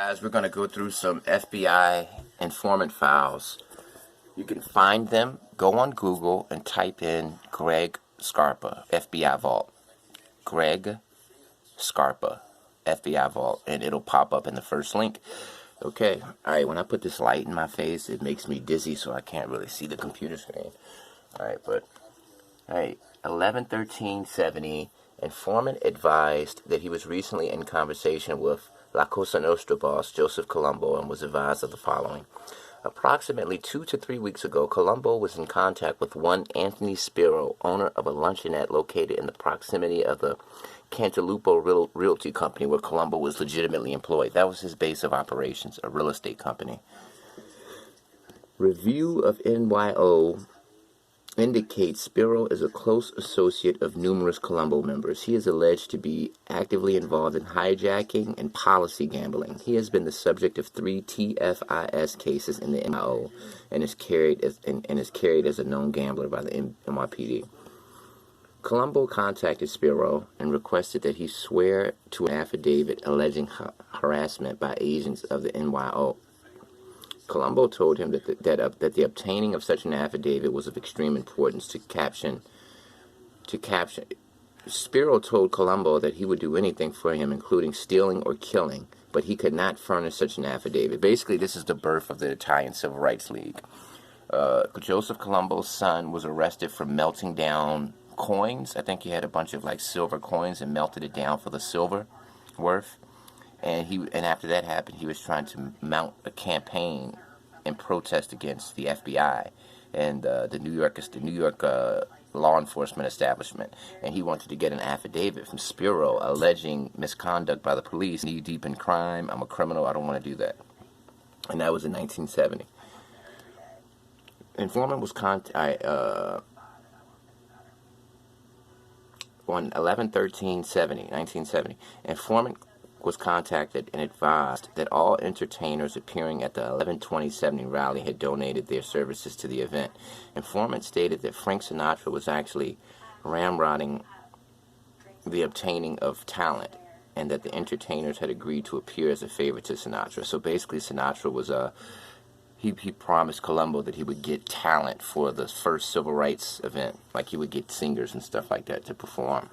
Guys, we're going to go through some FBI informant files. You can find them. Go on Google and type in Greg Scarpa, FBI Vault. Greg Scarpa, FBI Vault, and it'll pop up in the first link. Okay, alright, when I put this light in my face, it makes me dizzy, so I can't really see the computer screen. Alright, 11/13/70, informant advised that he was recently in conversation with La Cosa Nostra boss Joseph Colombo and was advised of the following. Approximately 2 to 3 weeks ago, Colombo was in contact with one Anthony Spiro, owner of a luncheonette located in the proximity of the Cantalupo Realty Company where Colombo was legitimately employed. That was his base of operations, a real estate company. Review of NYO indicates Spiro is a close associate of numerous Colombo members. He is alleged to be actively involved in hijacking and policy gambling. He has been the subject of 3 TFIS cases in the NYO and is carried as a known gambler by the NYPD. Colombo contacted Spiro and requested that he swear to an affidavit alleging harassment by agents of the NYO. Colombo told him that the obtaining of such an affidavit was of extreme importance to caption. Spiro told Colombo that he would do anything for him, including stealing or killing, but he could not furnish such an affidavit. Basically, this is the birth of the Italian Civil Rights League. Joseph Colombo's son was arrested for melting down coins. I think he had a bunch of silver coins and melted it down for the silver worth. And after that happened, he was trying to mount a campaign and protest against the FBI and the New York law enforcement establishment. And he wanted to get an affidavit from Spiro alleging misconduct by the police. Knee deep in crime. I'm a criminal. I don't want to do that. And that was in 1970. Informant was on 1970. Informant was contacted and advised that all entertainers appearing at the 11/20/70 rally had donated their services to the event. Informant stated that Frank Sinatra was actually ramrodding the obtaining of talent and that the entertainers had agreed to appear as a favor to Sinatra. So basically Sinatra was he promised Colombo that he would get talent for the first civil rights event. Like he would get singers and stuff like that to perform.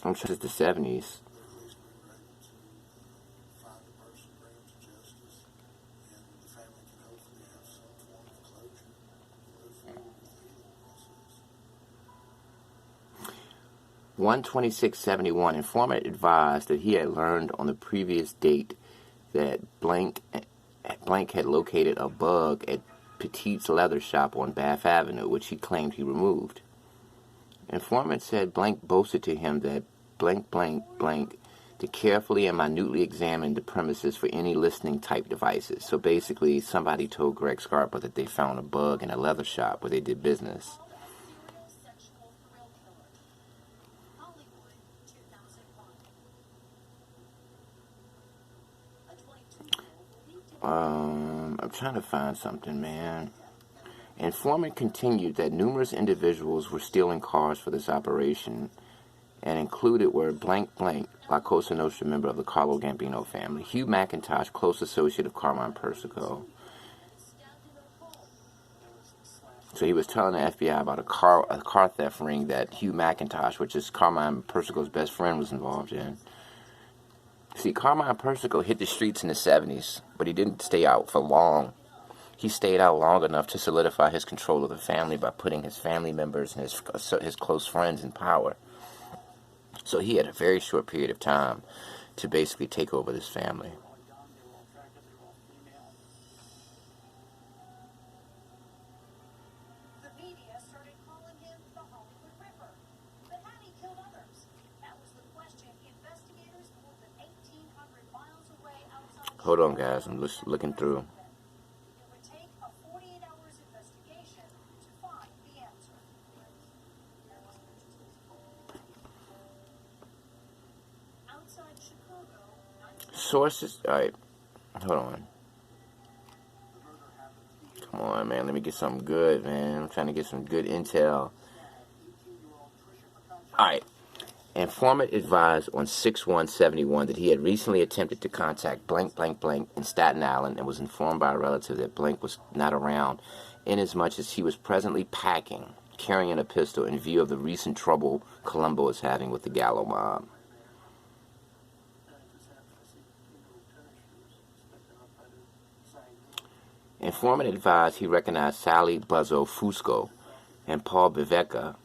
I'm sure it's the 70s. (1/26/71) Informant advised that he had learned on the previous date that blank had located a bug at Petite's leather shop on Bath Avenue, which he claimed he removed. Informant said blank boasted to him that blank to carefully and minutely examine the premises for any listening type devices. So basically, somebody told Greg Scarpa that they found a bug in a leather shop where they did business. I'm trying to find something, man. Informant continued that numerous individuals were stealing cars for this operation, and included were La Cosa Nostra member of the Carlo Gambino family, Hugh McIntosh, close associate of Carmine Persico. So he was telling the FBI about a car theft ring that Hugh McIntosh, which is Carmine Persico's best friend, was involved in. See, Carmine Persico hit the streets in the 70s, but he didn't stay out for long. He stayed out long enough to solidify his control of the family by putting his family members and his close friends in power. So he had a very short period of time to basically take over this family. The media started calling him the Hollywood Ripper. But had he killed others? That was the question investigators more than 1,800 miles away outside. Hold on, guys. I'm just looking through. Sources, alright, hold on. Come on, man, let me get something good, man. I'm trying to get some good intel. Alright, Informant advised on 6/1/71 that he had recently attempted to contact blank blank blank in Staten Island and was informed by a relative that blank was not around, inasmuch as he was presently packing, carrying a pistol in view of the recent trouble Colombo is having with the Gallo mob. Informant advised he recognized Sally Buzzo Fusco and Paul Bevecca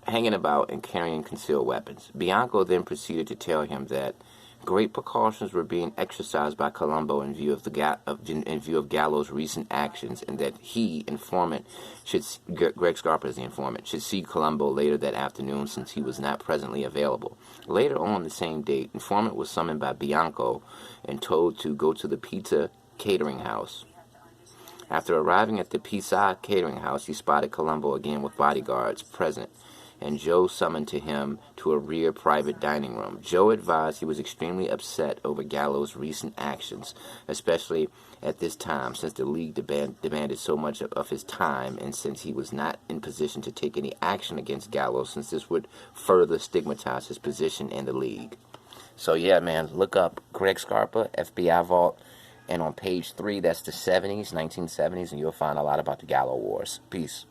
hanging about and carrying concealed weapons. Bianco then proceeded to tell him that great precautions were being exercised by Colombo in view of Gallo's recent actions, and that he, informant, Greg Scarpa is the informant, should see Colombo later that afternoon since he was not presently available. Later on the same date, informant was summoned by Bianco and told to go to the pizza catering house. After arriving at the pizza catering house, he spotted Colombo again with bodyguards present, and Joe summoned to him to a rear private dining room. Joe advised he was extremely upset over Gallo's recent actions, especially at this time, since the league demanded so much of his time, and since he was not in position to take any action against Gallo, since this would further stigmatize his position in the league. So yeah, man, look up Greg Scarpa, FBI Vault, and on page 3, that's the 1970s, and you'll find a lot about the Gallo Wars. Peace.